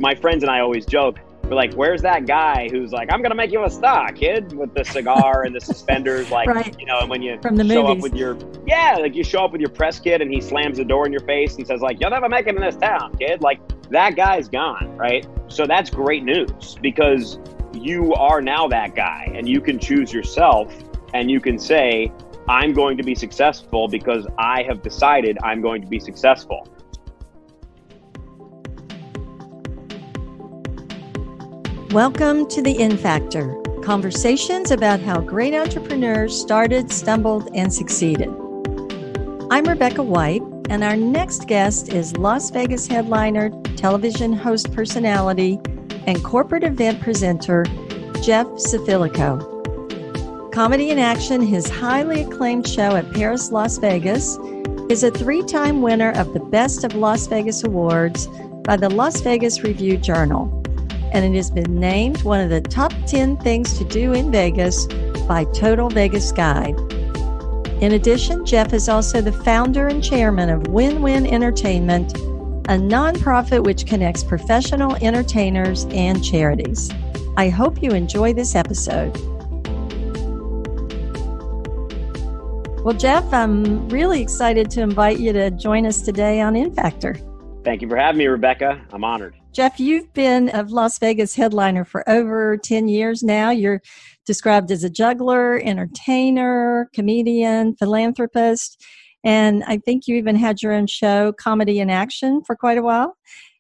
My friends and I always joke, we're like, where's that guy who's like, I'm going to make you a star, kid, with the cigar and the suspenders, like, right. And when you From the show movies. up with you show up with your press kit and he slams the door in your face and says, like, you'll never make it in this town, kid. Like, that guy's gone, right? So that's great news, because you are now that guy, and you can choose yourself, and you can say, I'm going to be successful because I have decided I'm going to be successful. Welcome to the In Factor, conversations about how great entrepreneurs started, stumbled, and succeeded. I'm Rebecca White, and our next guest is Las Vegas headliner, television host personality, and corporate event presenter, Jeff Civillico. Comedy in Action, his highly acclaimed show at Paris, Las Vegas, is a 3-time winner of the Best of Las Vegas Awards by the Las Vegas Review-Journal. And it has been named one of the top 10 things to do in Vegas by Total Vegas Guide. In addition, Jeff is also the founder and chairman of Win-Win Entertainment, a nonprofit which connects professional entertainers and charities. I hope you enjoy this episode. Well, Jeff, I'm really excited to invite you to join us today on In Factor. Thank you for having me, Rebecca. I'm honored. Jeff, you've been a Las Vegas headliner for over 10 years now. You're described as a juggler, entertainer, comedian, philanthropist, and I think you even had your own show, Comedy in Action, for quite a while.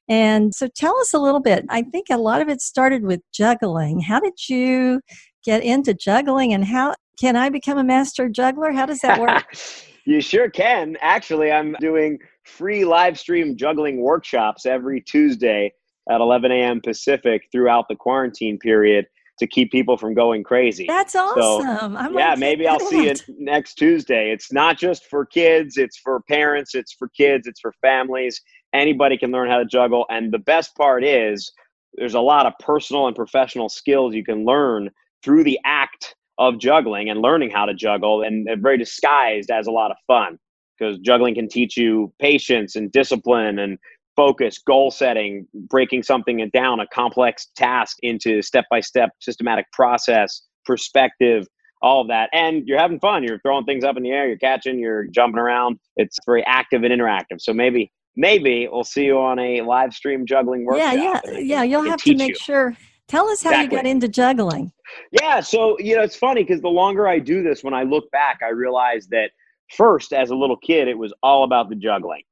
And so tell us a little bit. I think a lot of it started with juggling. How did you get into juggling, and how can I become a master juggler? How does that work? You sure can. Actually, I'm doing free live stream juggling workshops every Tuesday at 11 a.m. Pacific throughout the quarantine period to keep people from going crazy. That's awesome. So, maybe I'll see you next Tuesday. It's not just for kids. It's for parents. It's for kids. It's for families. Anybody can learn how to juggle. And the best part is there's a lot of personal and professional skills you can learn through the act of juggling and learning how to juggle, and they're very disguised as a lot of fun, because juggling can teach you patience and discipline and focus, goal setting, breaking something down, a complex task into step-by-step systematic process, perspective, all of that. And you're having fun. You're throwing things up in the air, you're catching, you're jumping around. It's very active and interactive. So maybe we'll see you on a live stream juggling workshop. Yeah. You'll have to make sure. Tell us how you got into juggling. Yeah. So, it's funny, because the longer I do this, when I look back, I realize that first, as a little kid, it was all about the juggling,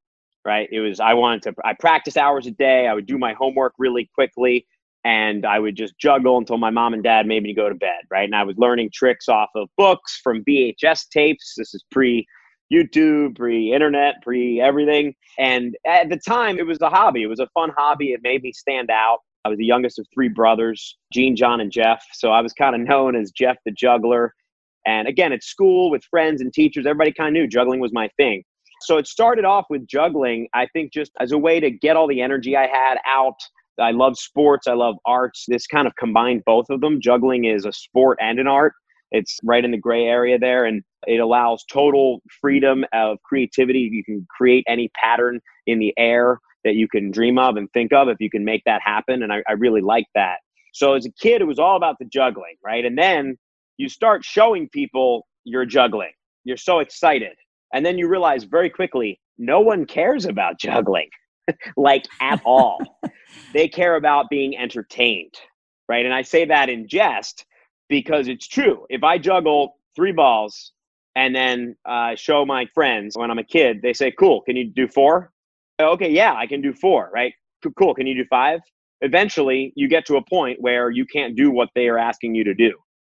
right? I practiced hours a day. I would do my homework really quickly, and I would just juggle until my mom and dad made me go to bed, right? And I was learning tricks off of books, from VHS tapes. This is pre-YouTube, pre-internet, pre-everything. And at the time, it was a hobby. It was a fun hobby. It made me stand out. I was the youngest of 3 brothers, Gene, John, and Jeff. So I was kind of known as Jeff the Juggler. And again, at school with friends and teachers, everybody kind of knew juggling was my thing. So it started off with juggling, I think, just as a way to get all the energy I had out. I love sports. I love arts. This kind of combined both of them. Juggling is a sport and an art. It's right in the gray area there. And it allows total freedom of creativity. You can create any pattern in the air that you can dream of and think of if you can make that happen. And I really like that. So as a kid, it was all about the juggling, right? And then you start showing people you're juggling. You're so excited. And then you realize very quickly, no one cares about juggling, like at all. They care about being entertained, right? And I say that in jest because it's true. If I juggle 3 balls and then show my friends when I'm a kid, they say, cool, can you do 4? Okay, yeah, I can do 4, right? Cool, can you do 5? Eventually, you get to a point where you can't do what they are asking you to do.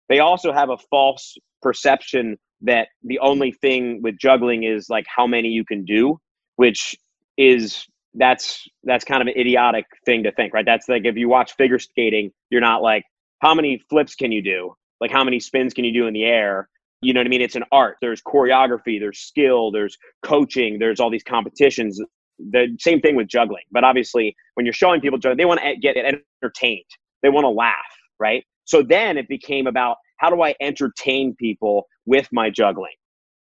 They also have a false perception that the only thing with juggling is like how many you can do, which is, that's kind of an idiotic thing to think, right? That's like if you watch figure skating, you're not like, how many flips can you do? Like how many spins can you do in the air? You know what I mean? It's an art. There's choreography, there's skill, there's coaching, there's all these competitions. The same thing with juggling. But obviously, when you're showing people juggling, they want to get entertained. They want to laugh, right? So then it became about, how do I entertain people with my juggling?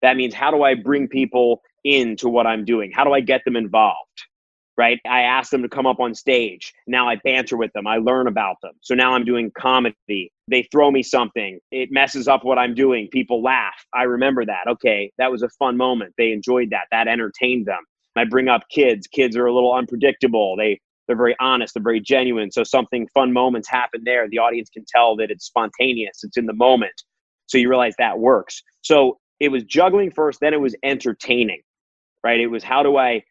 That means, how do I bring people into what I'm doing? How do I get them involved? right? I ask them to come up on stage. Now I banter with them. I learn about them. So now I'm doing comedy. They throw me something. It messes up what I'm doing. People laugh. I remember that. Okay, that was a fun moment. They enjoyed that. That entertained them. I bring up kids. Kids are a little unpredictable. They're very honest. They're very genuine. So something fun moments happen there. The audience can tell that it's spontaneous. It's in the moment. So you realize that works. So it was juggling first, then it was entertaining, right? It was how do I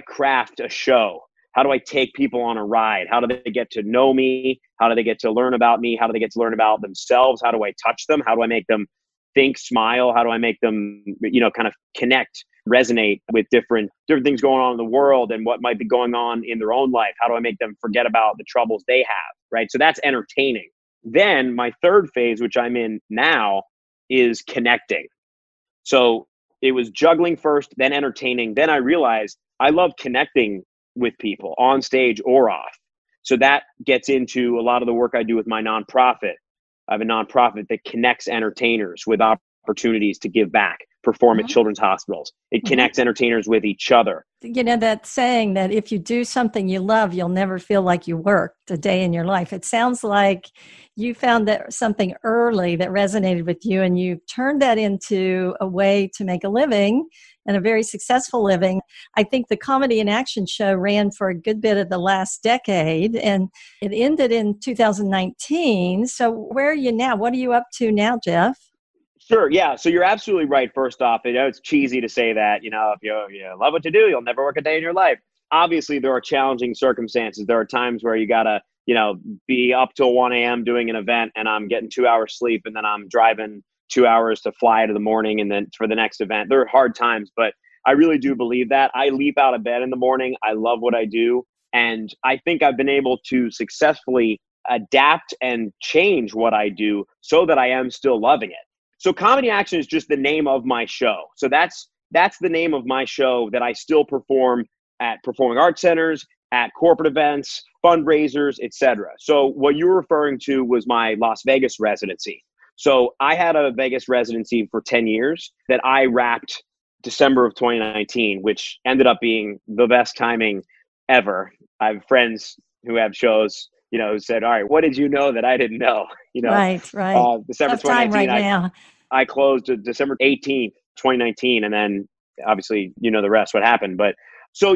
craft a show? How do I take people on a ride? How do they get to know me? How do they get to learn about me? How do they get to learn about themselves? How do I touch them? How do I make them think, smile? How do I make them, kind of connect, resonate with different things going on in the world and what might be going on in their own life? How do I make them forget about the troubles they have, right? So that's entertaining. Then my third phase, which I'm in now, is connecting. So it was juggling first, then entertaining. Then I realized I love connecting with people on stage or off. So that gets into a lot of the work I do with my nonprofit. I have a nonprofit that connects entertainers with opportunities to give back, perform at children's hospitals. It connects entertainers with each other. You know, that saying that if you do something you love, you'll never feel like you worked a day in your life. It sounds like you found that something early that resonated with you, and you turned that into a way to make a living, and a very successful living. I think the Comedy and Action Show ran for a good bit of the last decade, and it ended in 2019. So where are you now? What are you up to now, Jeff? Sure. Yeah. So you're absolutely right. First off, it's cheesy to say that, if you love what you do, you'll never work a day in your life. Obviously, there are challenging circumstances. There are times where you got to, be up till 1 a.m. doing an event, and I'm getting 2 hours sleep, and then I'm driving 2 hours to fly to the morning and then for the next event. There are hard times, but I really do believe that. I leap out of bed in the morning. I love what I do. And I think I've been able to successfully adapt and change what I do so that I am still loving it. So Comedy Action is just the name of my show. So that's the name of my show that I still perform at performing arts centers, at corporate events, fundraisers, etc. So what you were referring to was my Las Vegas residency. So I had a Vegas residency for 10 years that I wrapped December of 2019, which ended up being the best timing ever. I have friends who have shows, who said, all right, what did you know that I didn't know? Right. December Tough time 2019, right now. I closed December 18th, 2019. And then obviously, the rest, what happened. But so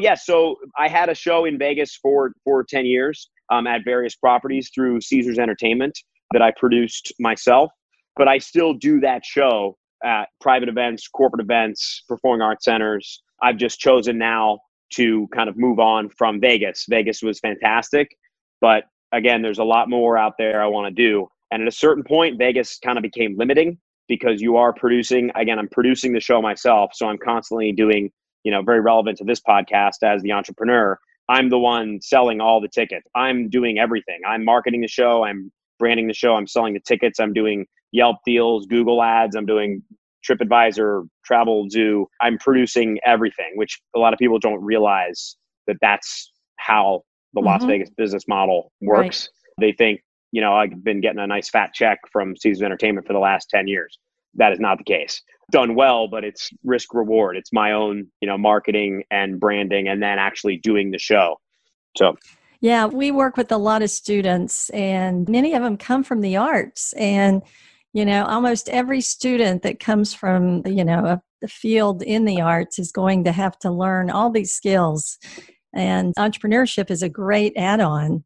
I had a show in Vegas for 10 years at various properties through Caesars Entertainment that I produced myself. But I still do that show at private events, corporate events, performing arts centers. I've just chosen now to kind of move on from Vegas. Vegas was fantastic, but again, there's a lot more out there I want to do. And at a certain point, Vegas kind of became limiting because you are producing, again, I'm producing the show myself. So I'm constantly doing, very relevant to this podcast as the entrepreneur. I'm the one selling all the tickets. I'm doing everything. I'm marketing the show. I'm branding the show. I'm selling the tickets. I'm doing Yelp deals, Google ads. I'm doing TripAdvisor, Travel Zoo. I'm producing everything, which a lot of people don't realize that that's how the Las Vegas business model works. Right. They think, I've been getting a nice fat check from Caesars Entertainment for the last 10 years. That is not the case. Done well, but it's risk reward. It's my own, marketing and branding, and then actually doing the show. So. Yeah, we work with a lot of students, and many of them come from the arts. And, almost every student that comes from, the field in the arts is going to have to learn all these skills. And entrepreneurship is a great add-on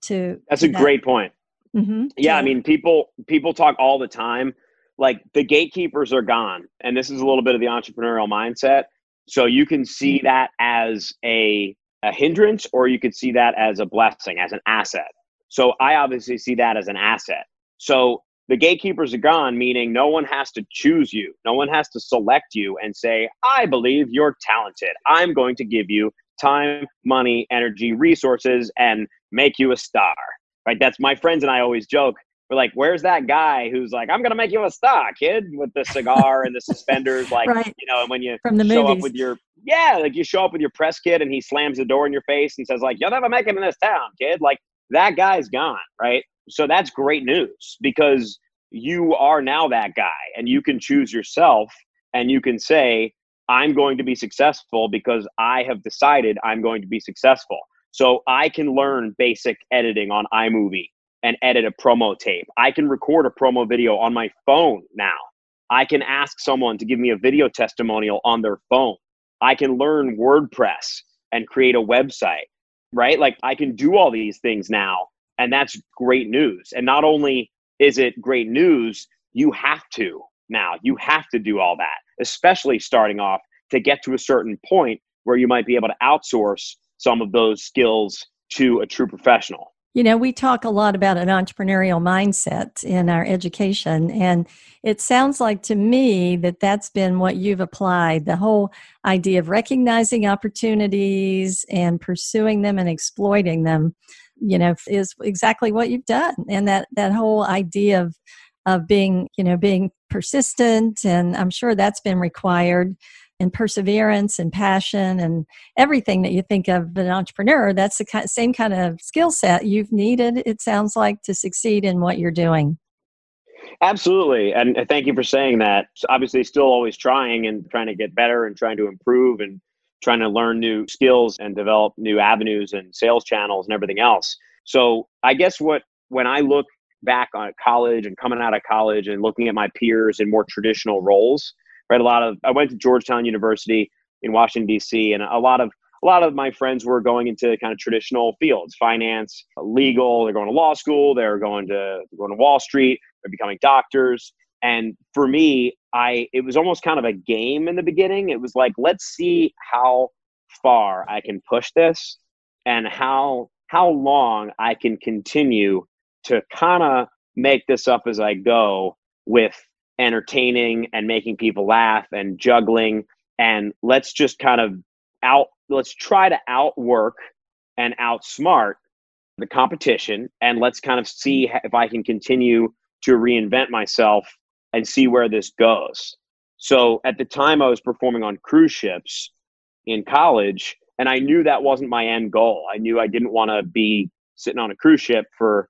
to That's a great point. Mm-hmm. Yeah, I mean, people talk all the time, like the gatekeepers are gone. And this is a little bit of the entrepreneurial mindset. So you can see that as a hindrance, or you could see that as a blessing, as an asset. So I obviously see that as an asset. So the gatekeepers are gone, meaning no one has to choose you. No one has to select you and say, I believe you're talented. I'm going to give you time, money, energy, resources, and make you a star, right? That's my friends and I always joke. We're like, where's that guy who's like, I'm going to make you a star, kid, with the cigar and the suspenders, like, right. And when you from the show movies. up with you show up with your press kit and he slams the door in your face and says like, you'll never make it in this town, kid. Like that guy's gone, right? So that's great news because you are now that guy and you can choose yourself and you can say, I'm going to be successful because I have decided I'm going to be successful. So I can learn basic editing on iMovie and edit a promo tape. I can record a promo video on my phone now. I can ask someone to give me a video testimonial on their phone. I can learn WordPress and create a website, right? Like I can do all these things now, and that's great news. And not only is it great news, you have to now. You have to do all that, especially starting off, to get to a certain point where you might be able to outsource some of those skills to a true professional. We talk a lot about an entrepreneurial mindset in our education, and it sounds like to me that that's been what you've applied. The whole idea of recognizing opportunities and pursuing them and exploiting them, is exactly what you've done. And that whole idea of being persistent, and I'm sure that's been required, and perseverance and passion and everything that you think of an entrepreneur, that's the same kind of skill set you've needed, it sounds like, to succeed in what you're doing. Absolutely. And thank you for saying that. Obviously, still always trying to get better and trying to improve and trying to learn new skills and develop new avenues and sales channels and everything else. So I guess when I look back on college and coming out of college and looking at my peers in more traditional roles, right? I went to Georgetown University in Washington, D.C., and a lot of my friends were going into kind of traditional fields, finance, legal. They're going to law school. They're going to Wall Street. They're becoming doctors. And for me, it was almost kind of a game in the beginning. It was like, let's see how far I can push this and how long I can continue to kind of make this up as I go with entertaining and making people laugh and juggling. And let's just let's try to outwork and outsmart the competition. And let's kind of see if I can continue to reinvent myself and see where this goes. So at the time I was performing on cruise ships in college, and I knew that wasn't my end goal. I knew I didn't want to be sitting on a cruise ship for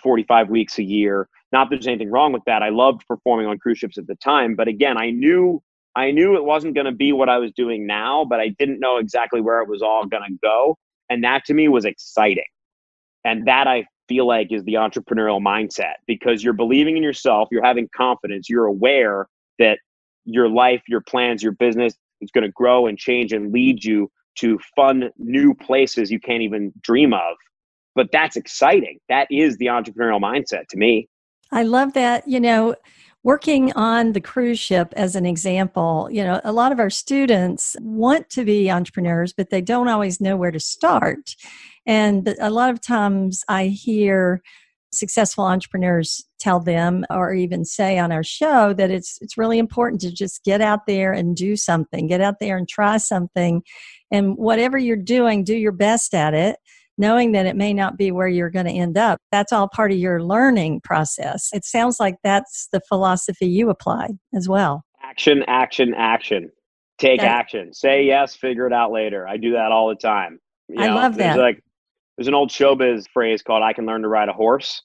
45 weeks a year. Not that there's anything wrong with that. I loved performing on cruise ships at the time. But again, I knew it wasn't going to be what I was doing now, but I didn't know exactly where it was all going to go. And that to me was exciting. And that I feel like is the entrepreneurial mindset, because you're believing in yourself, you're having confidence, you're aware that your life, your plans, your business is going to grow and change and lead you to fun new places you can't even dream of. But that's exciting. That is the entrepreneurial mindset to me. I love that. Working on the cruise ship as an example, a lot of our students want to be entrepreneurs, but they don't always know where to start. And a lot of times I hear successful entrepreneurs tell them, or even say on our show, that it's really important to just get out there and do something, get out there and try something. And whatever you're doing, do your best at it, knowing that it may not be where you're going to end up. That's all part of your learning process. It sounds like that's the philosophy you applied as well. Action, action, action. Take action. Say yes, figure it out later. I do that all the time. I love that. There's an old showbiz phrase called "I can learn to ride a horse,"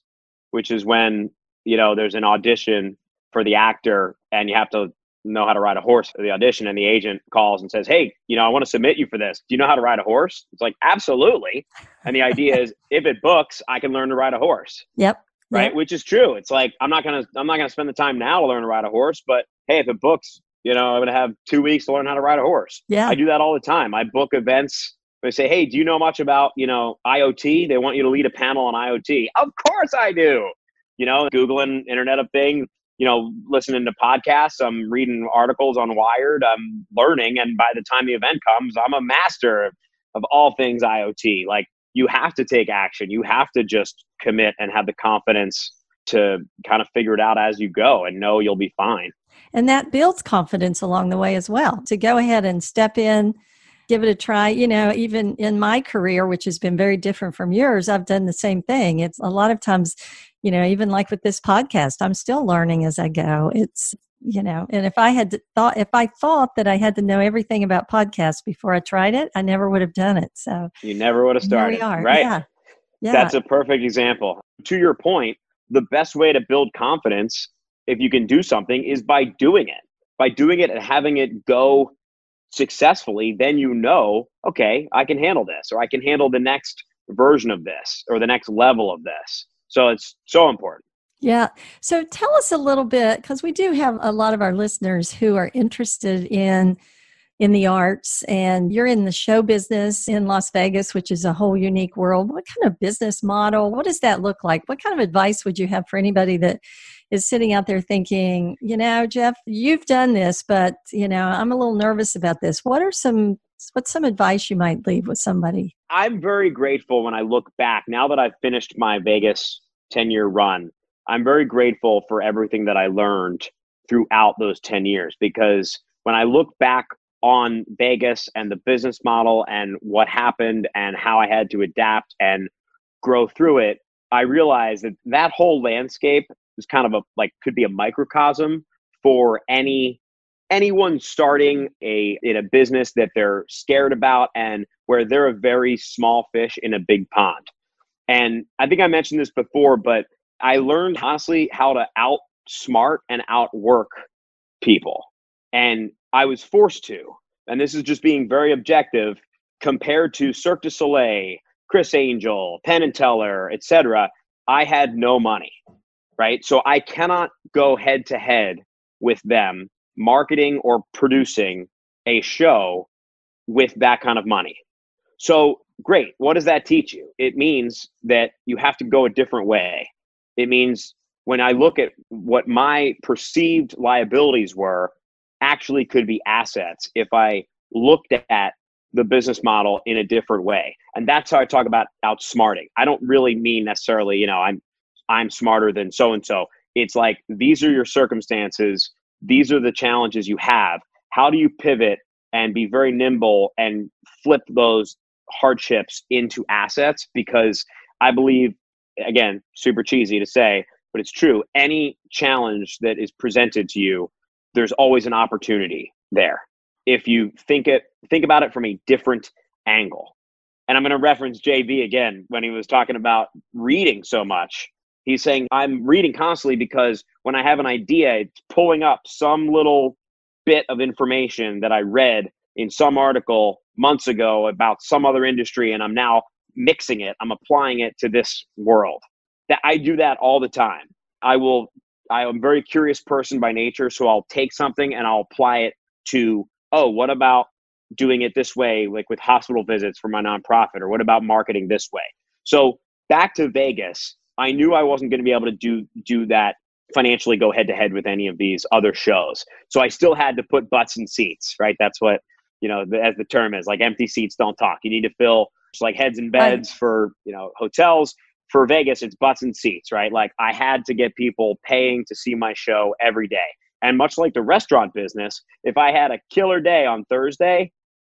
which is when, there's an audition for the actor and you have to know how to ride a horse for the audition, and the agent calls and says, "Hey, I want to submit you for this. Do you know how to ride a horse?" It's like, absolutely. And the idea is, if it books, I can learn to ride a horse. Yep. Right. Yep. Which is true. It's like, I'm not going to spend the time now to learn to ride a horse, but hey, if it books, I'm going to have 2 weeks to learn how to ride a horse. Yeah. I do that all the time. I book events. They say, "Hey, do you know much about, IoT?" They want you to lead a panel on IoT. Of course I do. Googling Internet of Things, listening to podcasts. I'm reading articles on Wired. I'm learning. And by the time the event comes, I'm a master of all things IoT. Like, you have to take action. You have to just commit and have the confidence to kind of figure it out as you go and know you'll be fine. And that builds confidence along the way as well, to go ahead and step in, give it a try. Even in my career, which has been very different from yours, I've done the same thing. It's a lot of times, even like with this podcast, I'm still learning as I go. It's, and if I thought that I had to know everything about podcasts before I tried it, I never would have done it. So you never would have started. Here we are. Right? Yeah. That's a perfect example. To your point, the best way to build confidence, if you can do something, is by doing it and having it go successfully, then okay, I can handle this, or I can handle the next version of this or the next level of this. So it's so important. Yeah. So tell us a little bit, because we do have a lot of our listeners who are interested in the arts, and you're in the show business in Las Vegas, which is a whole unique world. What kind of business model? What does that look like? What kind of advice would you have for anybody that is sitting out there thinking, Jeff, you've done this, but I'm a little nervous about this. What's some advice you might leave with somebody? I'm very grateful when I look back now that I've finished my Vegas 10-year run. I'm very grateful for everything that I learned throughout those 10 years, because when I look back on Vegas and the business model and what happened and how I had to adapt and grow through it, I realized that whole landscape is kind of could be a microcosm for anyone starting in a business that they're scared about, and where they're a very small fish in a big pond. And I think I mentioned this before, but I learned honestly how to outsmart and outwork people. And I was forced to, and this is just being very objective, compared to Cirque du Soleil, Chris Angel, Penn and Teller, etc. I had no money, right? So I cannot go head to head with them marketing or producing a show with that kind of money. So great. What does that teach you? It means that you have to go a different way. It means when I look at what my perceived liabilities were, actually could be assets if I looked at the business model in a different way. And that's how I talk about outsmarting. I don't really mean necessarily, I'm smarter than so-and-so. It's like, these are your circumstances. These are the challenges you have. How do you pivot and be very nimble and flip those hardships into assets? Because I believe, again, super cheesy to say, but it's true. Any challenge that is presented to you, there's always an opportunity there if you think about it from a different angle. And I'm going to reference JV again when he was talking about reading so much. He's saying, I'm reading constantly because when I have an idea, it's pulling up some little bit of information that I read in some article months ago about some other industry, and I'm now mixing it. I'm applying it to this world. That I do that all the time. I am a very curious person by nature, so I'll take something and I'll apply it to, what about doing it this way, like with hospital visits for my nonprofit, or what about marketing this way? So back to Vegas, I knew I wasn't going to be able to do that financially, go head to head with any of these other shows. So I still had to put butts in seats, right? That's what, as the term is, like, empty seats don't talk. You need to fill like heads in beds for, hotels. For Vegas, it's butts in seats, right? Like, I had to get people paying to see my show every day. And much like the restaurant business, if I had a killer day on Thursday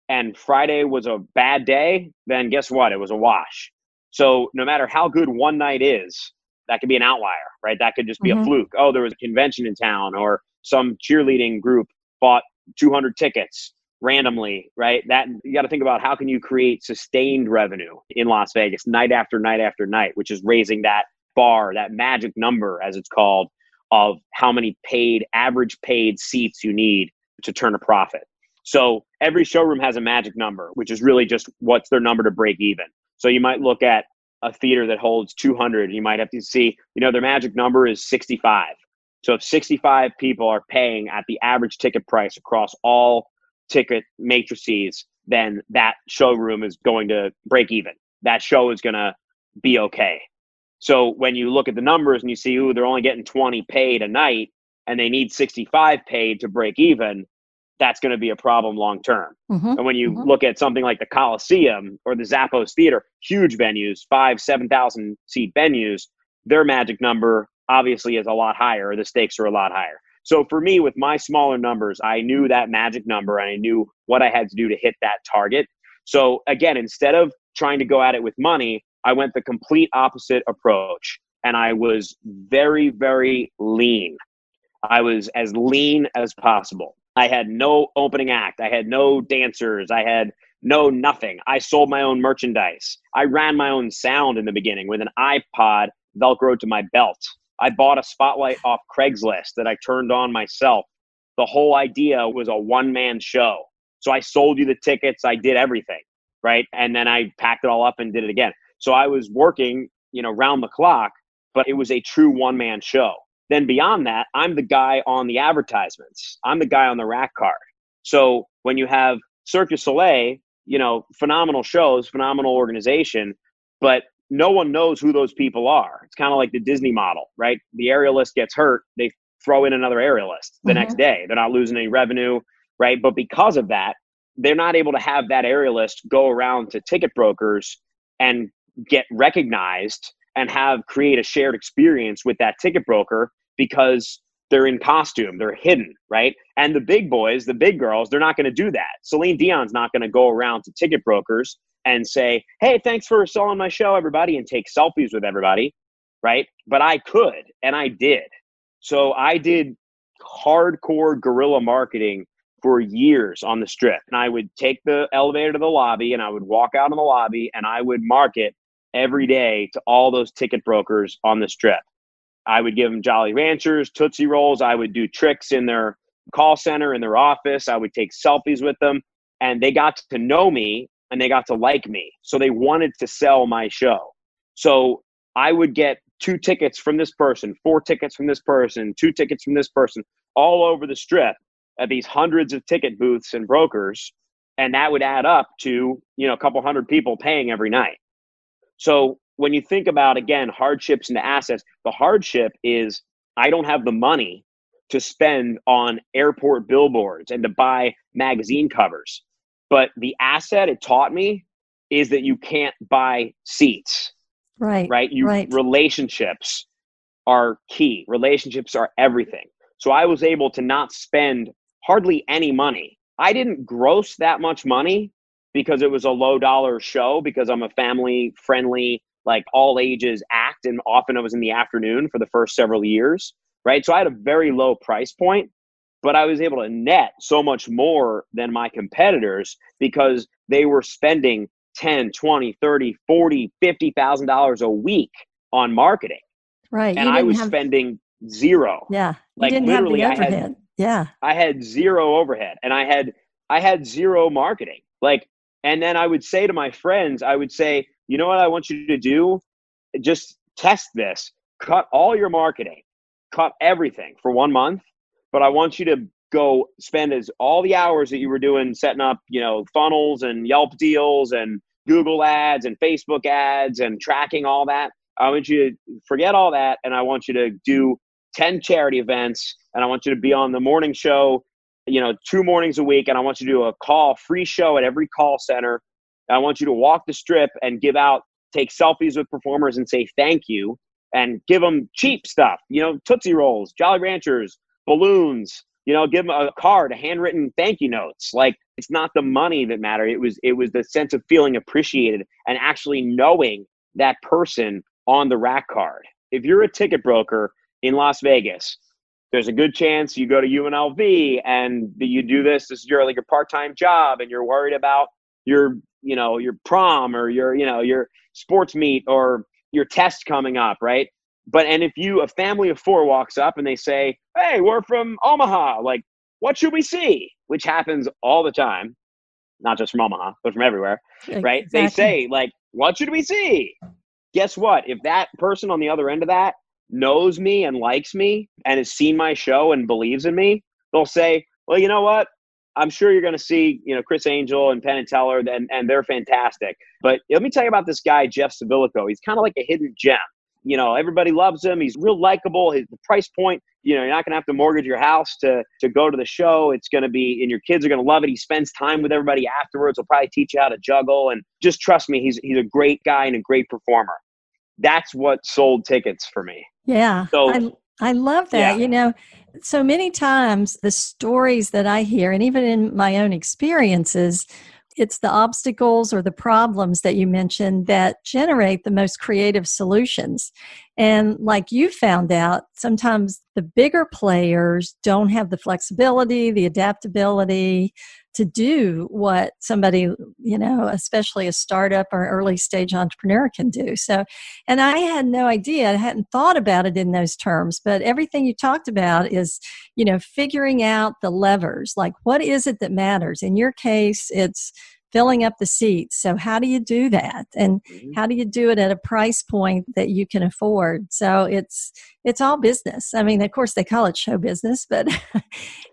and Friday was a bad day, then guess what? It was a wash. So no matter how good one night is, that could be an outlier, right? That could just be a fluke. Oh, there was a convention in town, or some cheerleading group bought 200 tickets randomly, right? That you got to think about, how can you create sustained revenue in Las Vegas night after night after night, which is raising that bar, that magic number, as it's called, of how many average paid seats you need to turn a profit. So every showroom has a magic number, which is really just what's their number to break even. So you might look at a theater that holds 200. You might have to see, their magic number is 65. So if 65 people are paying at the average ticket price across all ticket matrices, then that showroom is going to break even. That show is going to be okay. So when you look at the numbers and you see, they're only getting 20 paid a night and they need 65 paid to break even, that's going to be a problem long term. And when you look at something like the Coliseum or the Zappos Theater, huge venues, 5,000-7,000 seat venues, their magic number obviously is a lot higher. The stakes are a lot higher. So for me, with my smaller numbers, I knew that magic number and I knew what I had to do to hit that target. So again, instead of trying to go at it with money, I went the complete opposite approach. And I was very, very lean. I was as lean as possible. I had no opening act. I had no dancers. I had no nothing. I sold my own merchandise. I ran my own sound in the beginning with an iPod Velcroed to my belt. I bought a spotlight off Craigslist that I turned on myself. The whole idea was a one-man show. So I sold you the tickets. I did everything, right? And then I packed it all up and did it again. So I was working, round the clock, but it was a true one-man show. Then beyond that, I'm the guy on the advertisements. I'm the guy on the rack card. So when you have Cirque du Soleil, phenomenal shows, phenomenal organization, but no one knows who those people are. It's kind of like the Disney model, right? The aerialist gets hurt, they throw in another aerialist the next day. They're not losing any revenue, right? But because of that, they're not able to have that aerialist go around to ticket brokers and get recognized and create a shared experience with that ticket broker, because they're in costume, they're hidden, right? And the big boys, the big girls, they're not going to do that. Celine Dion's not going to go around to ticket brokers and say, hey, thanks for selling my show, everybody, and take selfies with everybody, right? But I could, and I did. So I did hardcore guerrilla marketing for years on the Strip. And I would take the elevator to the lobby, and I would walk out in the lobby, and I would market every day to all those ticket brokers on the Strip. I would give them Jolly Ranchers, Tootsie Rolls. I would do tricks in their call center, in their office. I would take selfies with them, and they got to know me and they got to like me. So they wanted to sell my show. So I would get 2 tickets from this person, 4 tickets from this person, 2 tickets from this person, all over the Strip at these hundreds of ticket booths and brokers. And that would add up to, a couple hundred people paying every night. So when you think about, again, hardships into assets, the hardship is I don't have the money to spend on airport billboards and to buy magazine covers. But the asset it taught me is that you can't buy seats. Right. Relationships are key. Relationships are everything. So I was able to not spend hardly any money. I didn't gross that much money because it was a low dollar show, because I'm a family friendly, like all ages act. And often it was in the afternoon for the first several years, right? So I had a very low price point, but I was able to net so much more than my competitors because they were spending $10, $20, $30, $40, $50,000 a week on marketing. Right. And I was spending zero. Yeah. You like didn't literally have the overhead. I had zero overhead, and I had zero marketing. And then I would say to my friends, I would say, you know what I want you to do? Just test this. Cut all your marketing. Cut everything for 1 month. But I want you to go spend all the hours that you were doing setting up, funnels and Yelp deals and Google ads and Facebook ads and tracking all that. I want you to forget all that, and I want you to do 10 charity events, and I want you to be on the morning show, 2 mornings a week, and I want you to do a free show at every call center. I want you to walk the Strip and take selfies with performers and say thank you, and give them cheap stuff, Tootsie Rolls, Jolly Ranchers, balloons, give them a card, a handwritten thank you notes. It's not the money that mattered. It was the sense of feeling appreciated and actually knowing that person on the rack card. If you're a ticket broker in Las Vegas, there's a good chance you go to UNLV and you do this is your part-time job, and you're worried about your prom or your sports meet or your test coming up, right? And if a family of 4 walks up and they say, hey, we're from Omaha, what should we see? Which happens all the time, not just from Omaha, but from everywhere, right? Exactly. They say, what should we see? Guess what? If that person on the other end of that knows me and likes me and has seen my show and believes in me, they'll say, well, you know what? I'm sure you're going to see, Chris Angel and Penn and Teller, and they're fantastic. But let me tell you about this guy, Jeff Civillico. He's kind of like a hidden gem. Everybody loves him. He's real likable. The price point, you're not going to have to mortgage your house to go to the show. It's going to be, and your kids are going to love it. He spends time with everybody afterwards. He'll probably teach you how to juggle. And just trust me, he's a great guy and a great performer. That's what sold tickets for me. Yeah. So I love that. Yeah. So many times the stories that I hear, and even in my own experiences, it's the obstacles or the problems that you mentioned that generate the most creative solutions. And like you found out, sometimes the bigger players don't have the flexibility, the adaptability to do what somebody, especially a startup or early stage entrepreneur can do. So, and I had no idea, I hadn't thought about it in those terms, but everything you talked about is, figuring out the levers, like what is it that matters? In your case, it's filling up the seats. So how do you do that? And how do you do it at a price point that you can afford? So it's all business. I mean, of course they call it show business, but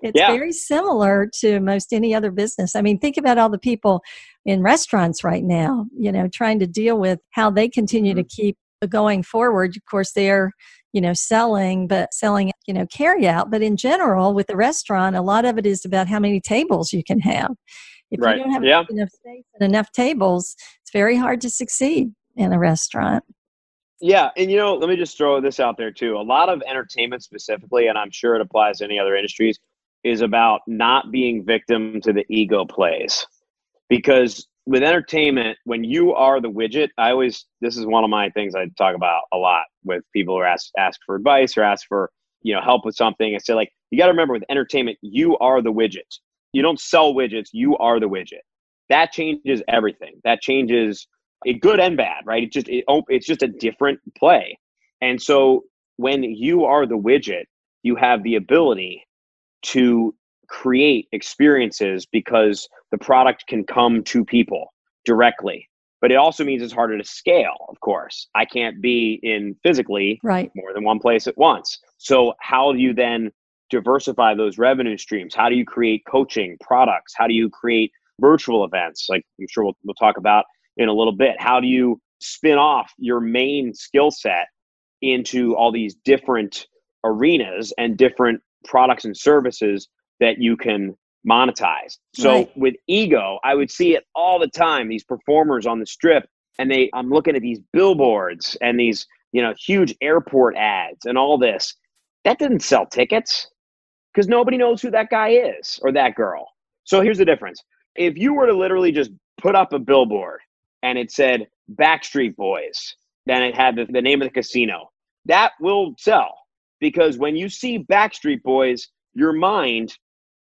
it's very similar to most any other business. I mean, think about all the people in restaurants right now, trying to deal with how they continue to keep going forward. Of course, they're selling carry out. But in general, with the restaurant, a lot of it is about how many tables you can have. If you don't have enough space and enough tables, it's very hard to succeed in a restaurant. Yeah. And, let me just throw this out there too. A lot of entertainment specifically, and I'm sure it applies to any other industries, is about not being victim to the ego plays. Because with entertainment, when you are the widget, this is one of my things I talk about a lot with people who ask for advice or ask for, help with something. I say, like, you got to remember with entertainment, you are the widget. You don't sell widgets. You are the widget. That changes everything. That changes it, good and bad, right? It's just a different play. And so when you are the widget, you have the ability to create experiences because the product can come to people directly. But it also means it's harder to scale, of course. I can't be in physically more than one place at once. So how do you then diversify those revenue streams? How do you create coaching products? How do you create virtual events? Like I'm sure we'll talk about in a little bit. How do you spin off your main skill set into all these different arenas and different products and services that you can monetize? So with ego, I would see it all the time, these performers on the strip, and I'm looking at these billboards and these, huge airport ads and all this. That didn't sell tickets, because nobody knows who that guy is or that girl. So here's the difference. If you were to literally just put up a billboard and it said Backstreet Boys, then it had the name of the casino, that will sell. Because when you see Backstreet Boys, your mind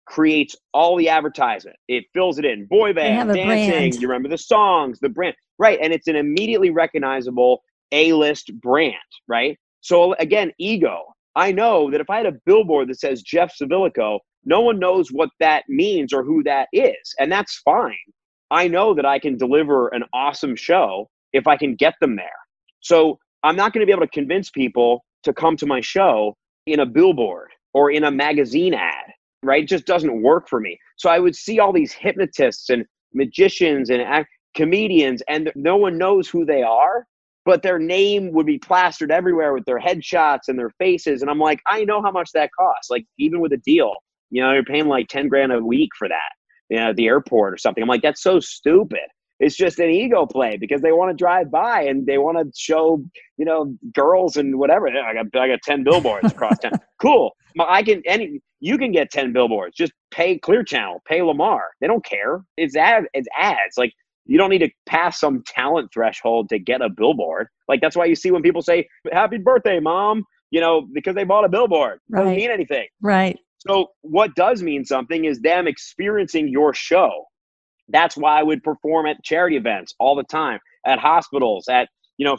creates all the advertisement. It fills it in. Boy band, dancing, brand. You remember the songs, the brand. Right. And it's an immediately recognizable A-list brand. Right. So again, ego. I know that if I had a billboard that says Jeff Civillico, no one knows what that means or who that is. And that's fine. I know that I can deliver an awesome show if I can get them there. So I'm not going to be able to convince people to come to my show in a billboard or in a magazine ad, right? It just doesn't work for me. So I would see all these hypnotists and magicians and comedians, and no one knows who they are, but their name would be plastered everywhere with their headshots and their faces. And I'm like, I know how much that costs. Like, even with a deal, you're paying like 10 grand a week for that, at the airport or something. I'm like, that's so stupid. It's just an ego play because they want to drive by and they want to show, girls and whatever. I got 10 billboards across town. Cool. You can get 10 billboards. Just pay Clear Channel, pay Lamar. They don't care. It's ads. Like, you don't need to pass some talent threshold to get a billboard. Like, that's why you see when people say, happy birthday, mom, because they bought a billboard. Right. Doesn't mean anything. Right. So what does mean something is them experiencing your show. That's why I would perform at charity events all the time, at hospitals,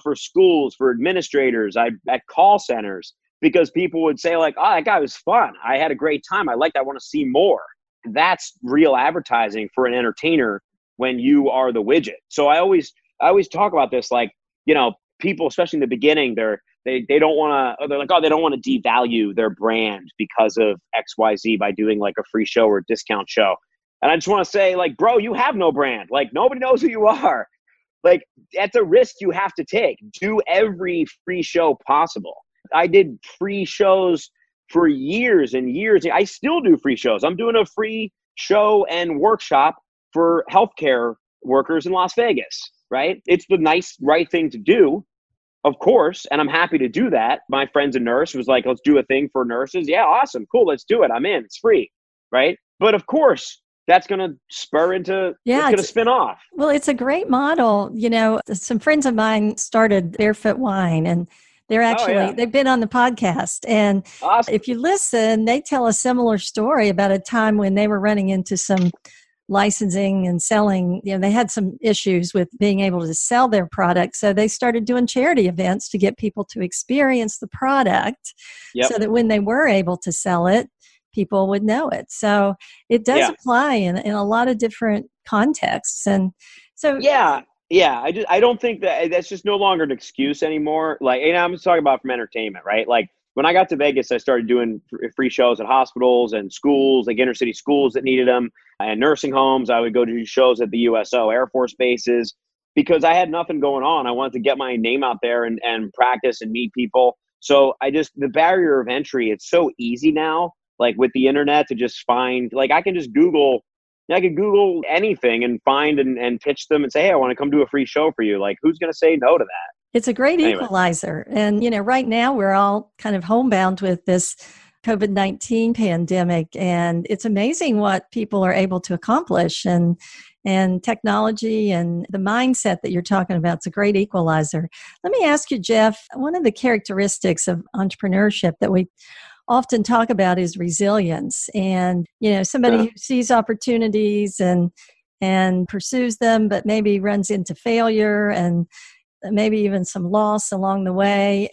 for schools, for administrators, at call centers, because people would say like, oh, that guy was fun. I had a great time. I want to see more. That's real advertising for an entertainer when you are the widget. So I always talk about this, like, people, especially in the beginning, they don't want to, they're like, oh, they don't want to devalue their brand because of XYZ by doing like a free show or a discount show. And I just want to say, like, bro, you have no brand. Like, nobody knows who you are. Like, that's a risk you have to take. Do every free show possible. I did free shows for years and years. I still do free shows. I'm doing a free show and workshop for healthcare workers in Las Vegas, right? It's the nice, right thing to do, of course. And I'm happy to do that. My friend's a nurse, was like, let's do a thing for nurses. Yeah, awesome. Cool. Let's do it. I'm in. It's free. Right. But of course, that's going to spur into, it's going to spin off. Well, it's a great model. Some friends of mine started Barefoot Wine, and Oh, yeah. They've been on the podcast. And Awesome. if you listen, they tell a similar story about a time when they were running into some licensing and selling. They had some issues with being able to sell their product. So they started doing charity events to get people to experience the product Yep. so that when they were able to sell it, people would know it. So it does Yeah. apply in a lot of different contexts. And so, Yeah. Yeah. I don't think that's just no longer an excuse anymore. Like, I'm just talking about from entertainment, right? Like when I got to Vegas, I started doing free shows at hospitals and schools, like inner city schools that needed them, and nursing homes. I would go to do shows at the USO, Air Force bases, because I had nothing going on. I wanted to get my name out there and practice and meet people. So the barrier of entry, it's so easy now, like with the internet, to just find, like I can Google anything and find and pitch them and say, hey, I want to come do a free show for you. Like, who's going to say no to that? it's a great Anyway. equalizer. And, right now we're all kind of homebound with this COVID-19 pandemic. And it's amazing what people are able to accomplish. And technology and the mindset that you're talking about, it's a great equalizer. Let me ask you, Jeff, one of the characteristics of entrepreneurship that we often talk about is resilience. And, somebody who sees opportunities and pursues them, but maybe runs into failure and maybe even some loss along the way,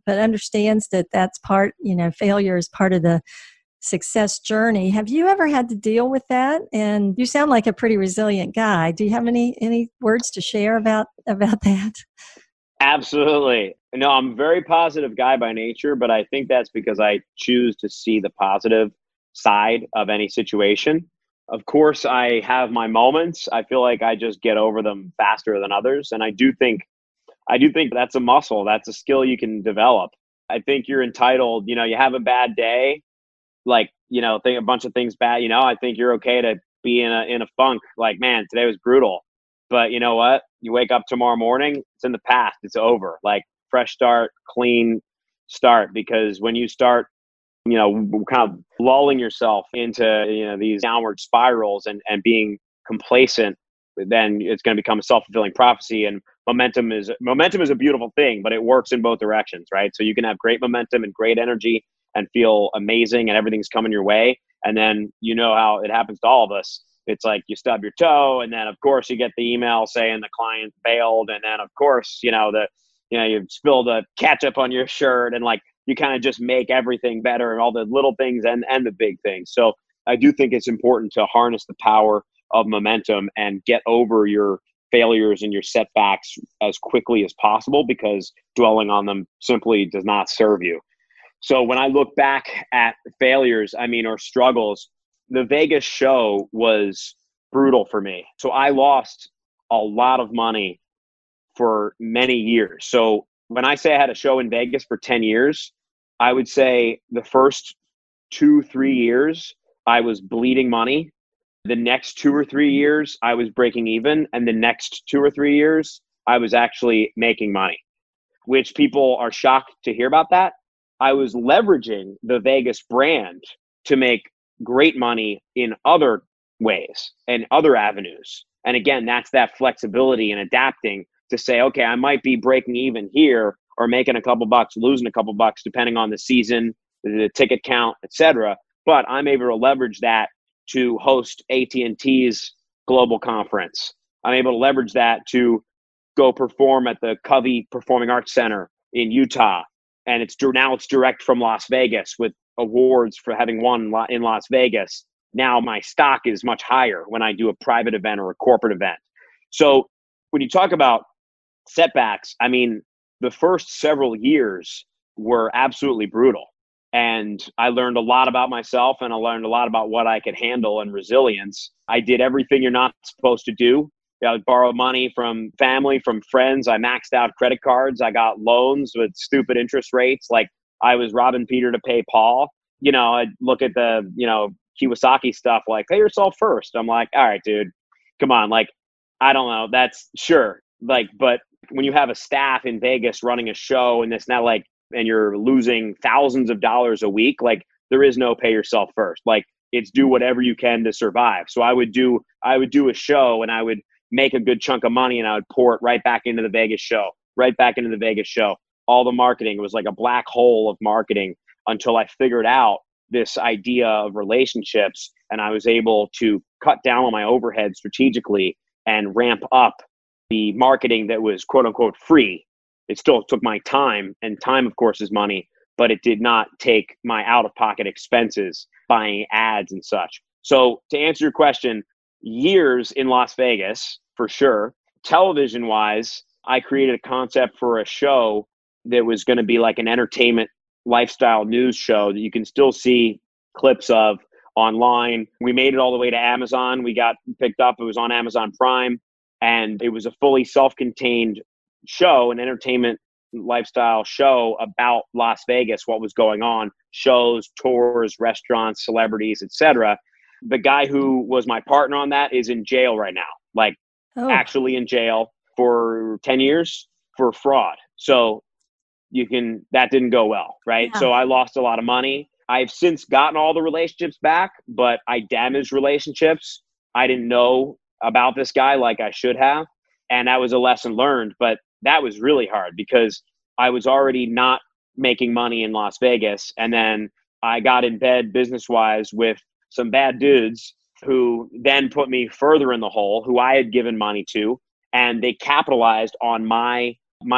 but understands that that's failure is part of the success journey. Have you ever had to deal with that? And you sound like a pretty resilient guy. Do you have any words to share about that? Absolutely. No, I'm a very positive guy by nature, but I think that's because I choose to see the positive side of any situation. Of course, I have my moments. I feel like I just get over them faster than others. And I do think that's a muscle. That's a skill you can develop. I think you're entitled, you have a bad day, like, think a bunch of things bad, I think you're okay to be in a funk. Like, man, today was brutal. But you know what? You wake up tomorrow morning, it's in the past, it's over. Like, fresh start, clean start. Because when you start, kind of lulling yourself into, these downward spirals and being complacent, then it's going to become a self-fulfilling prophecy. And momentum is a beautiful thing, but it works in both directions, right? So you can have great momentum and great energy and feel amazing and everything's coming your way. And then, how it happens to all of us. It's like you stub your toe, and then of course you get the email saying the client bailed, and then of course you spilled a ketchup on your shirt, and like you kind of just make everything better, and all the little things and the big things. So I do think it's important to harness the power of momentum and get over your failures and your setbacks as quickly as possible, because dwelling on them simply does not serve you. So when I look back at failures, or struggles, the Vegas show was brutal for me. So I lost a lot of money for many years. So when I say I had a show in Vegas for 10 years, I would say the first 2-3 years, I was bleeding money. The next 2 or 3 years, I was breaking even. And the next 2 or 3 years, I was actually making money, which people are shocked to hear about that. I was leveraging the Vegas brand to make great money in other ways and other avenues. And again, that's that flexibility and adapting to say, okay, I might be breaking even here or making a couple bucks, losing a couple bucks, depending on the season, the ticket count, etc. But I'm able to leverage that to host AT&T's global conference. I'm able to leverage that to go perform at the Covey Performing Arts Center in Utah. And now it's direct from Las Vegas with awards for having won in Las Vegas. Now my stock is much higher when I do a private event or a corporate event. So when you talk about setbacks, the first several years were absolutely brutal. And I learned a lot about myself, and I learned a lot about what I could handle and resilience. I did everything you're not supposed to do. I would borrow money from family, from friends. I maxed out credit cards. I got loans with stupid interest rates. Like I was robbing Peter to pay Paul. I'd look at the, Kiyosaki stuff like, pay yourself first. I'm like, all right, dude, come on. Like, I don't know. That's sure. Like, but when you have a staff in Vegas running a show and it's not like, and you're losing thousands of dollars a week, like there is no pay yourself first. Like it's do whatever you can to survive. So I would do a show and I would make a good chunk of money and I would pour it right back into the Vegas show. all the marketing. It was like a black hole of marketing until I figured out this idea of relationships, and I was able to cut down on my overhead strategically and ramp up the marketing that was quote unquote free. It still took my time, and time, of course, is money, but it did not take my out of pocket expenses buying ads and such. So to answer your question, years in Las Vegas for sure. Television wise, I created a concept for a show that was going to be like an entertainment lifestyle news show that you can still see clips of online. We made it all the way to Amazon. We got picked up. It was on Amazon Prime, and it was a fully self-contained show, an entertainment lifestyle show about Las Vegas, what was going on, shows, tours, restaurants, celebrities, etc. The guy who was my partner on that is in jail right now, like actually in jail for 10 years for fraud. So that didn't go well, right? Yeah. So I lost a lot of money. I've since gotten all the relationships back, but I damaged relationships. I didn't know about this guy like I should have. And that was a lesson learned, but that was really hard because I was already not making money in Las Vegas. And then I got in bed business-wise with some bad dudes who then put me further in the hole, who I had given money to, and they capitalized on my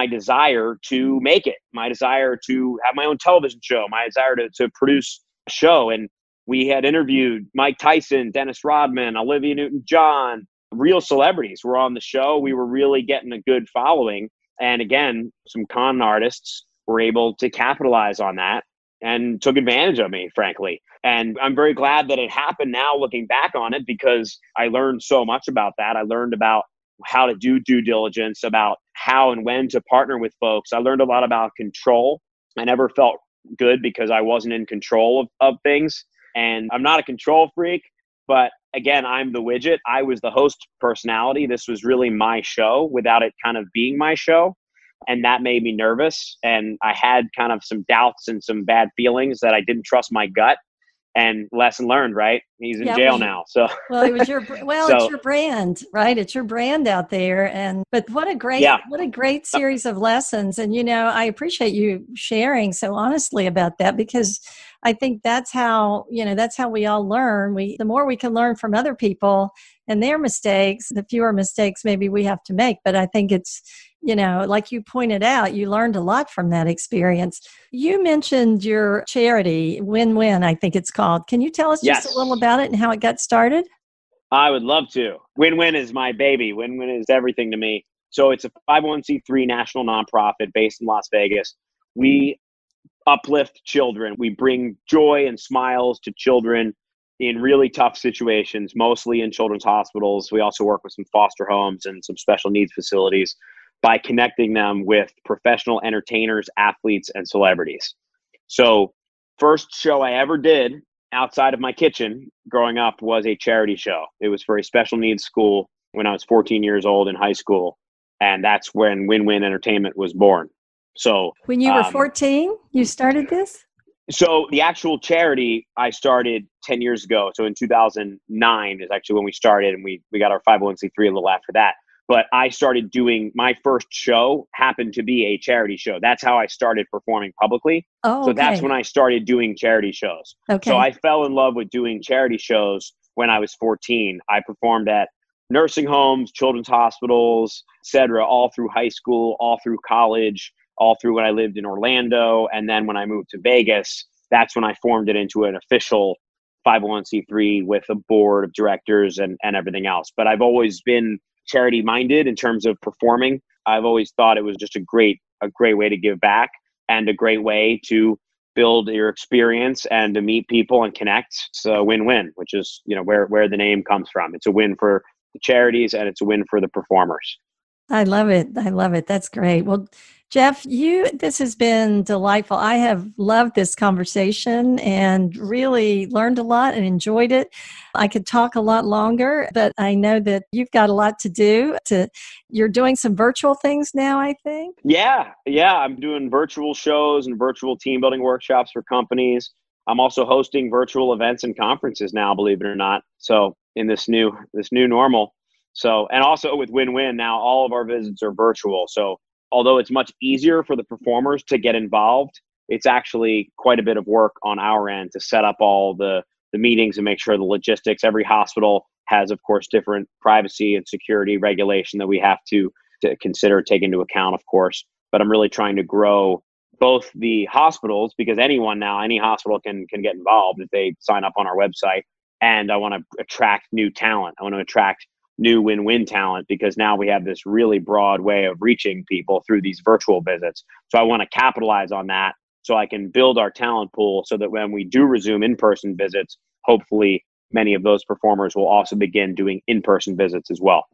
desire to make it, my desire to have my own television show, my desire to produce a show. And we had interviewed Mike Tyson, Dennis Rodman, Olivia Newton-John, real celebrities were on the show. We were really getting a good following. And again, some con artists were able to capitalize on that and took advantage of me, frankly. And I'm very glad that it happened now looking back on it, because I learned so much about that. I learned about how to do due diligence, about how and when to partner with folks. I learned a lot about control. I never felt good because I wasn't in control of things. And I'm not a control freak, but again, I'm the widget. I was the host personality. This was really my show without it kind of being my show. And that made me nervous. And I had kind of some doubts and some bad feelings that I didn't trust my gut. And lesson learned, right? He's in jail now. So well, it was it's your brand, right? It's your brand out there. But what a great series of lessons. And I appreciate you sharing so honestly about that, because I think that's how we all learn. The more we can learn from other people and their mistakes, the fewer mistakes maybe we have to make. But I think it's, like you pointed out, you learned a lot from that experience. You mentioned your charity, Win-Win, I think it's called. Can you tell us just a little about it and how it got started? I would love to. Win-Win is my baby. Win-Win is everything to me. So it's a 501c3 national nonprofit based in Las Vegas. We uplift children. We bring joy and smiles to children in really tough situations, mostly in children's hospitals. We also work with some foster homes and some special needs facilities by connecting them with professional entertainers, athletes, and celebrities. So first show I ever did outside of my kitchen growing up was a charity show. It was for a special needs school when I was 14 years old in high school. And that's when Win-Win Entertainment was born. So when you were 14, you started this? So the actual charity I started 10 years ago. So in 2009 is actually when we started, and we got our 501c3 a little after that. But I started doing my first show happened to be a charity show. That's how I started performing publicly. Oh, okay. So that's when I started doing charity shows. Okay. So I fell in love with doing charity shows when I was 14. I performed at nursing homes, children's hospitals, et cetera, all through high school, all through college, all through when I lived in Orlando. And then when I moved to Vegas, that's when I formed it into an official 501c3 with a board of directors and everything else. But I've always been charity minded in terms of performing. I've always thought it was just a great way to give back and a great way to build your experience and to meet people and connect. It's a win-win, which is, where the name comes from. It's a win for the charities and it's a win for the performers. I love it. That's great. Well, Jeff, this has been delightful. I have loved this conversation and really learned a lot and enjoyed it. I could talk a lot longer, but I know that you've got a lot to do. You're doing some virtual things now, I think? Yeah. I'm doing virtual shows and virtual team building workshops for companies. I'm also hosting virtual events and conferences now, believe it or not. So in this new normal. So, and also with Win-Win now, all of our visits are virtual. So although it's much easier for the performers to get involved, it's actually quite a bit of work on our end to set up all the meetings and make sure the logistics. Every hospital has, of course, different privacy and security regulation that we have to consider, take into account, of course. But I'm really trying to grow both the hospitals, because anyone now, any hospital can get involved if they sign up on our website. And I want to attract new talent. I want to attract new win-win talent, because now we have this really broad way of reaching people through these virtual visits. So I want to capitalize on that so I can build our talent pool so that when we do resume in-person visits, hopefully many of those performers will also begin doing in-person visits as well.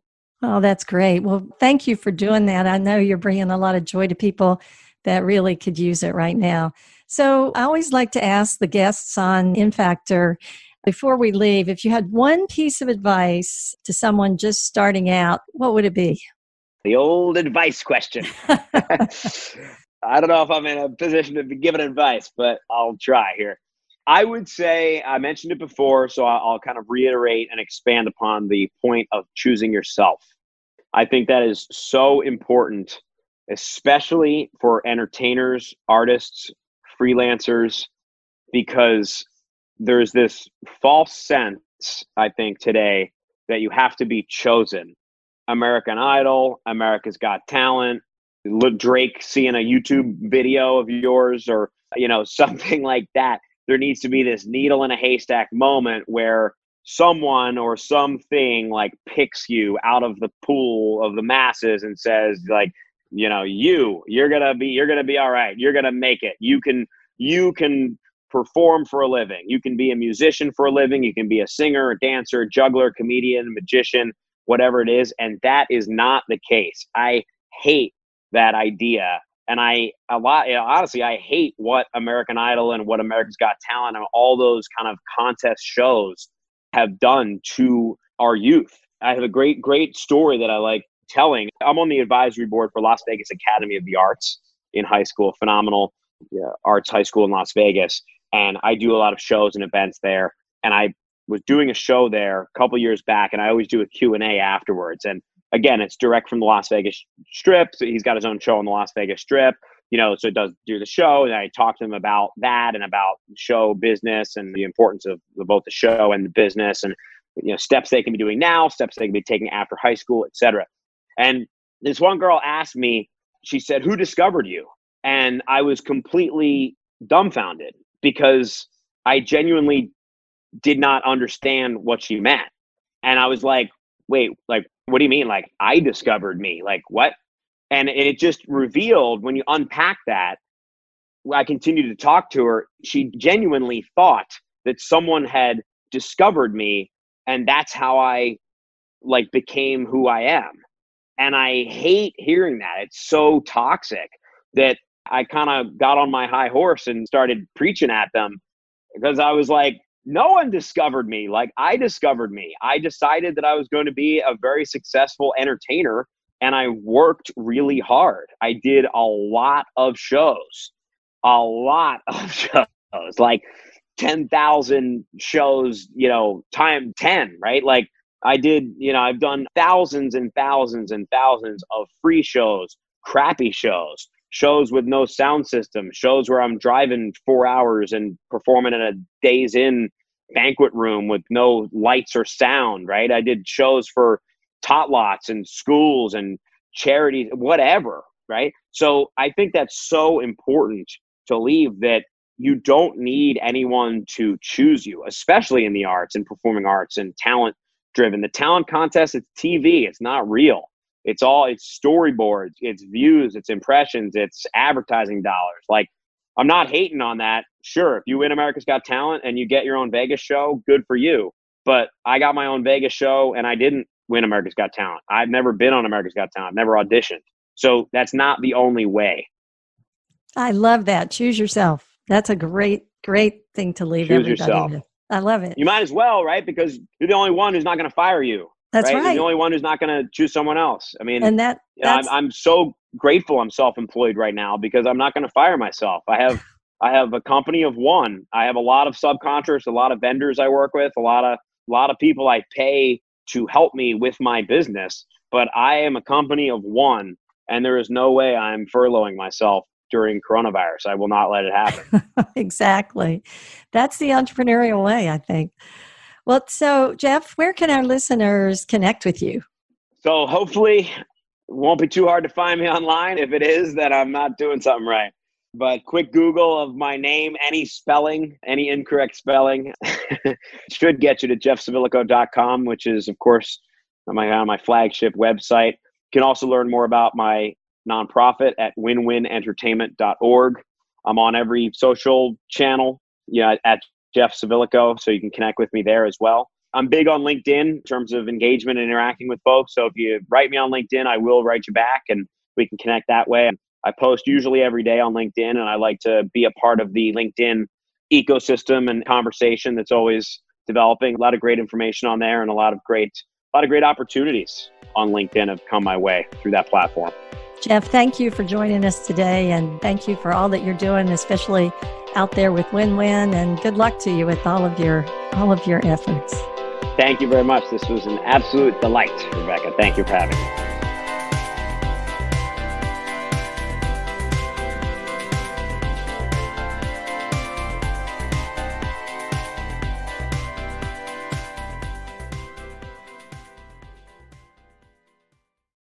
Oh, that's great. Well, thank you for doing that. I know you're bringing a lot of joy to people that really could use it right now. So I always like to ask the guests on InFactor, before we leave, if you had one piece of advice to someone just starting out, what would it be? The old advice question. I don't know if I'm in a position to be giving advice, but I'll try here. I would say, I mentioned it before, so I'll kind of reiterate and expand upon the point of choosing yourself. I think that is so important, especially for entertainers, artists, freelancers, because there's this false sense, I think, today that you have to be chosen. American Idol, America's Got Talent, Drake seeing a YouTube video of yours, or, something like that. There needs to be this needle in a haystack moment where someone or something like picks you out of the pool of the masses and says, like, you're gonna be all right. You're gonna make it. You can perform for a living. You can be a musician for a living. You can be a singer, a dancer, juggler, comedian, magician, whatever it is. And that is not the case. I hate that idea. And honestly, I hate what American Idol and what America's Got Talent and all those kind of contest shows have done to our youth. I have a great story that I like telling. I'm on the advisory board for Las Vegas Academy of the Arts in high school, phenomenal arts high school in Las Vegas. And I do a lot of shows and events there. And I was doing a show there a couple years back, and I always do a Q&A afterwards. And again, it's direct from the Las Vegas Strip. So he's got his own show on the Las Vegas Strip, so it does do the show. And I talk to him about that and about show business and the importance of both the show and the business, and, steps they can be doing now, steps they can be taking after high school, etc. And this one girl asked me, she said, "Who discovered you?" And I was completely dumbfounded, because I genuinely did not understand what she meant. And I was like, wait, like, what do you mean? Like, I discovered me? Like, what? And it just revealed, when you unpack that, I continued to talk to her. She genuinely thought that someone had discovered me, and that's how I became who I am. And I hate hearing that. It's so toxic that I kind of got on my high horse and started preaching at them, because I was like, no one discovered me. Like, I discovered me. I decided that I was going to be a very successful entertainer, and I worked really hard. I did a lot of shows, like 10,000 shows, time 10, right? Like, I did, I've done thousands and thousands and thousands of free shows, crappy shows with no sound system, shows where I'm driving 4 hours and performing in a Days Inn banquet room with no lights or sound, right? I did shows for tot lots and schools and charities, whatever, right? So I think that's so important to leave, that you don't need anyone to choose you, especially in the arts and performing arts and talent driven. The talent contest, it's TV, it's not real. It's storyboards, it's views, it's impressions, it's advertising dollars. Like, I'm not hating on that. Sure, if you win America's Got Talent and you get your own Vegas show, good for you. But I got my own Vegas show and I didn't win America's Got Talent. I've never been on America's Got Talent. I've never auditioned. So that's not the only way. I love that. Choose yourself. That's a great thing to leave everybody yourself with. I love it. You might as well, right? Because you're the only one who's not going to fire you. That's right. You're the only one who's not going to choose someone else. I mean, and I'm so grateful I'm self-employed right now, because I'm not going to fire myself. I have a company of one. I have a lot of subcontractors, a lot of vendors I work with, a lot of people I pay to help me with my business. But I am a company of one, And there is no way I'm furloughing myself during coronavirus. I will not let it happen. Exactly. That's the entrepreneurial way, I think. Well, so Jeff, where can our listeners connect with you? So hopefully it won't be too hard to find me online. If it is, then I'm not doing something right. But quick Google of my name, any spelling, any incorrect spelling should get you to jeffcivillico.com, which is, of course, my flagship website. You can also learn more about my nonprofit at winwinentertainment.org. I'm on every social channel, at Jeff Civillico, so you can connect with me there as well. I'm big on LinkedIn in terms of engagement and interacting with folks. So if you write me on LinkedIn, I will write you back and we can connect that way. I post usually every day on LinkedIn, and I like to be a part of the LinkedIn ecosystem and conversation that's always developing. A lot of great information on there, and a lot of great opportunities on LinkedIn have come my way through that platform. Jeff, thank you for joining us today, and thank you for all that you're doing, especially out there with Win-Win, and good luck to you with all of your efforts. Thank you very much. This was an absolute delight, Rebecca. Thank you for having me.